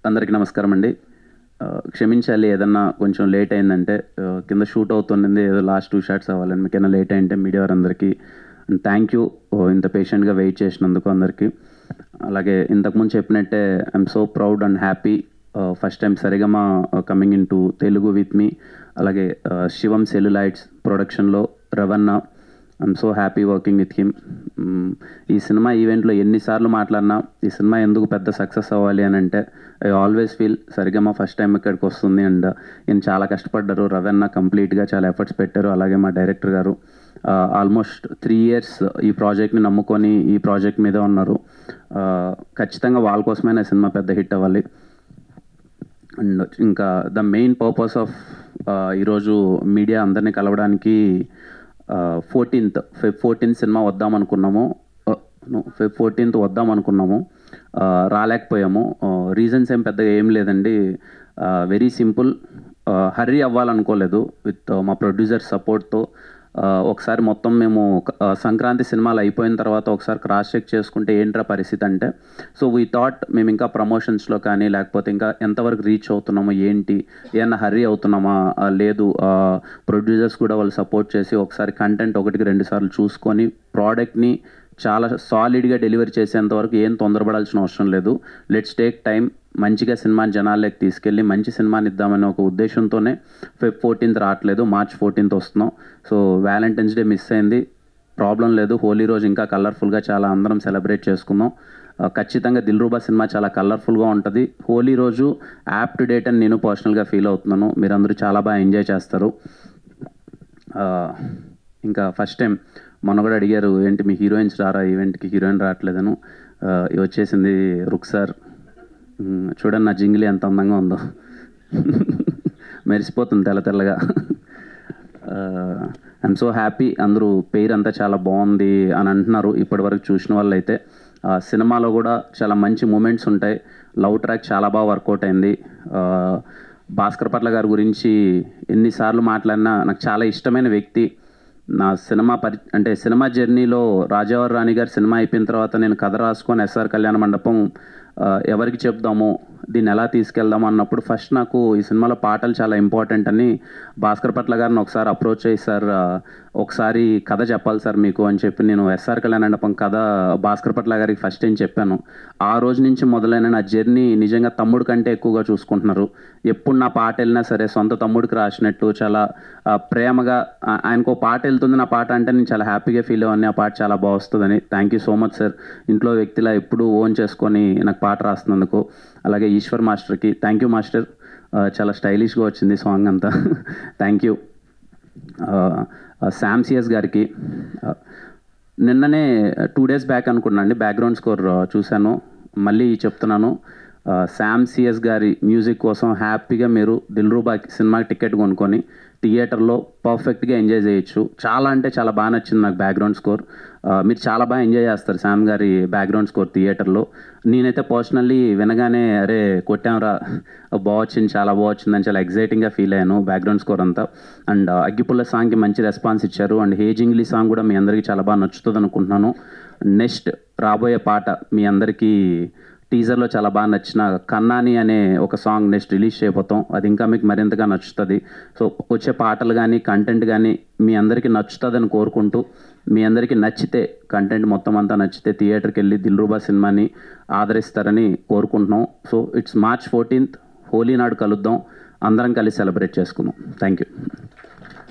అందరికీ నమస్కారం అండి. క్షమించాలి ఏదన్నా కొంచెం లేట్ అయిందంటే, కింద షూట్ అవుతుంది, ఏదో లాస్ట్ 2 షాట్స్ అవ్వాలని. మీకేమైనా లేట్ అయింటే మీడియా వారందరికీ థ్యాంక్ యూ, ఇంత పేషెంట్గా వెయిట్ చేసినందుకు అందరికీ. అలాగే ఇంతకుముందు చెప్పినట్టే I'm so proud and happy, first time Saregama coming into Telugu with me. అలాగే శివం సెల్యులైట్స్ ప్రొడక్షన్లో Ravana, I'm so happy working with him. ఈ సినిమా ఈవెంట్లో ఎన్నిసార్లు మాట్లాడినా ఈ సినిమా ఎందుకు పెద్ద సక్సెస్ అవ్వాలి అని అంటే, I always feel Sarigama first time ఇక్కడికి వస్తుంది అండ్ ఈయన చాలా కష్టపడ్డారు. రవణ కంప్లీట్గా చాలా ఎఫర్ట్స్ పెట్టారు. అలాగే మా డైరెక్టర్ గారు ఆల్మోస్ట్ 3 years ఈ ప్రాజెక్ట్ని నమ్ముకొని ఈ ప్రాజెక్ట్ మీద ఉన్నారు. ఖచ్చితంగా వాళ్ళ కోసమైనా సినిమా పెద్ద హిట్ అవ్వాలి. అండ్ ఇంకా ద మెయిన్ పర్పస్ ఆఫ్ ఈరోజు మీడియా అందరినీ కలవడానికి, Feb 14th సినిమా వద్దామనుకున్నాము. Feb 14th వద్దామనుకున్నాము, రాలేకపోయాము. రీజన్స్ ఏం పెద్దగా ఏం లేదండి, వెరీ సింపుల్. హర్రీ అవ్వాలనుకోలేదు. విత్ మా ప్రొడ్యూసర్ సపోర్ట్తో ఒకసారి మొత్తం మేము సంక్రాంతి సినిమాలు అయిపోయిన తర్వాత ఒకసారి క్రాస్ చెక్ చేసుకుంటే ఏంట్రా పరిస్థితి అంటే, సో వీ థాట్ మేము ఇంకా ప్రమోషన్స్లో కానీ లేకపోతే ఇంకా ఎంతవరకు రీచ్ అవుతున్నామో ఏంటి, ఏమన్నా హర్రీ అవుతున్నామా లేదు, ప్రొడ్యూసర్స్ కూడా వాళ్ళు సపోర్ట్ చేసి ఒకసారి కంటెంట్ 1-2 సార్లు చూసుకొని ప్రోడక్ట్ని చాలా సాలిడ్గా డెలివరీ చేసేంతవరకు ఏం తొందరపడాల్సిన అవసరం లేదు. లెట్స్ టేక్ టైం, మంచిగా సినిమాని జనాల్లోకి తీసుకెళ్ళి మంచి సినిమాని ఇద్దామనే ఒక ఉద్దేశంతోనే Feb 14th రావట్లేదు, March 14th వస్తున్నాం. సో వ్యాలంటైన్స్ డే మిస్ అయింది, ప్రాబ్లం లేదు. హోలీ రోజు ఇంకా కలర్ఫుల్గా చాలా అందరం సెలబ్రేట్ చేసుకుందాం. ఖచ్చితంగా దిల్రూబా సినిమా చాలా కలర్ఫుల్గా ఉంటుంది. హోలీ రోజు యాప్ టు డేట్ అని నేను పర్సనల్గా ఫీల్ అవుతున్నాను. మీరందరూ చాలా బాగా ఎంజాయ్ చేస్తారు. ఇంకా ఫస్ట్ టైం మొన్న కూడా అడిగారు ఏంటి మీ హీరోయిన్స్ రారా ఈవెంట్కి, హీరోయిన్ రావట్లేదను. వచ్చేసింది రుక్సార్. చూడండి నా జింగిలి ఎంత అందంగా ఉందో, మెరిసిపోతుంది తెల్ల తెల్లగా. I'm so happy. అందరూ పేరు అంతా చాలా బాగుంది అని అంటున్నారు ఇప్పటివరకు చూసిన వాళ్ళు అయితే. సినిమాలో కూడా చాలా మంచి మూమెంట్స్ ఉంటాయి. లవ్ ట్రాక్ చాలా బాగా వర్కౌట్ అయింది. భాస్కర్ పట్ల గారి గురించి ఎన్నిసార్లు మాట్లాడినా నాకు చాలా ఇష్టమైన వ్యక్తి. నా సినిమా జర్నీలో రాజావారి రాణి గారు సినిమా అయిపోయిన తర్వాత నేను కథ రాసుకొని SR కళ్యాణ మండపం ఎవరికి చెప్దాము, దీన్ని ఎలా తీసుకెళ్దాము అన్నప్పుడు ఫస్ట్ నాకు ఈ సినిమాలో పాటలు చాలా ఇంపార్టెంట్ అని భాస్కర్ పట్ల గారిని ఒకసారి అప్రోచ్ అయ్యి, సార్ ఒకసారి కథ చెప్పాలి సార్ మీకు అని చెప్పి నేను SR కళ్యాణ మండపం కథ భాస్కర్ పట్ల గారికి ఫస్ట్ టైం చెప్పాను. ఆ రోజు నుంచి మొదలైన నా జర్నీ నిజంగా తమ్ముడు కంటే ఎక్కువగా చూసుకుంటున్నారు. ఎప్పుడు నా పాట వెళ్ళినా సరే సొంత తమ్ముడికి రాసినట్టు చాలా ప్రేమగా, ఆయనకు పాట వెళ్తుంది నా పాట అంటే నేను చాలా హ్యాపీగా ఫీల్ అవ్వని, ఆ పాట చాలా బాగా వస్తుందని. Thank you so much sir, ఇంట్లో వ్యక్తిలా ఎప్పుడు ఓన్ చేసుకొని నాకు పాట రాస్తున్నందుకు. అలాగే ఈశ్వర్ మాస్టర్కి థ్యాంక్ యూ మాస్టర్, చాలా స్టైలిష్గా వచ్చింది సాంగ్ అంతా. Thank you. శామ్ సిఎస్ గారికి నిన్ననే 2 days బ్యాక్ అనుకున్నాండి బ్యాక్గ్రౌండ్ స్కోర్ చూశాను, మళ్ళీ చెప్తున్నాను. శామ్ సిఎస్ గారి మ్యూజిక్ కోసం హ్యాపీగా మీరు దిల్రూబా సినిమాకి టికెట్ కొనుక్కొని థియేటర్లో పర్ఫెక్ట్గా ఎంజాయ్ చేయొచ్చు. చాలా అంటే చాలా బాగా నచ్చింది నాకు బ్యాక్గ్రౌండ్ స్కోర్. మీరు చాలా బాగా ఎంజాయ్ చేస్తారు శామ్ గారి బ్యాక్గ్రౌండ్ స్కోర్ థియేటర్లో. నేనైతే పర్సనల్లీ వినగానే అరే కొట్టాంరా, బాగా వచ్చింది, చాలా బాగా వచ్చిందని చాలా ఎగ్జైటింగ్గా ఫీల్ అయ్యాను బ్యాక్గ్రౌండ్ స్కోర్ అంతా. అండ్ అగ్గిపుల్ల సాంగ్కి మంచి రెస్పాన్స్ ఇచ్చారు. అండ్ హేజింగ్లీ సాంగ్ కూడా మీ అందరికీ చాలా బాగా నచ్చుతుంది అనుకుంటున్నాను. నెక్స్ట్ రాబోయే పాట మీ అందరికీ టీజర్లో చాలా బాగా నచ్చిన కన్నాని అనే ఒక సాంగ్ నెక్స్ట్ రిలీజ్ చేయబోతాం. అది ఇంకా మీకు మరింతగా నచ్చుతుంది. సో వచ్చే పాటలు కానీ కంటెంట్ కానీ మీ అందరికీ నచ్చుతుందని కోరుకుంటూ, మీ అందరికీ నచ్చితే కంటెంట్ మొత్తం అంతా నచ్చితే థియేటర్కి వెళ్ళి దిల్రూబా సినిమాని ఆదరిస్తారని కోరుకుంటున్నాం. So it's March 14th, Holi నాడు కలుద్దాం, అందరం కలిసి సెలబ్రేట్ చేసుకుందాం. Thank you.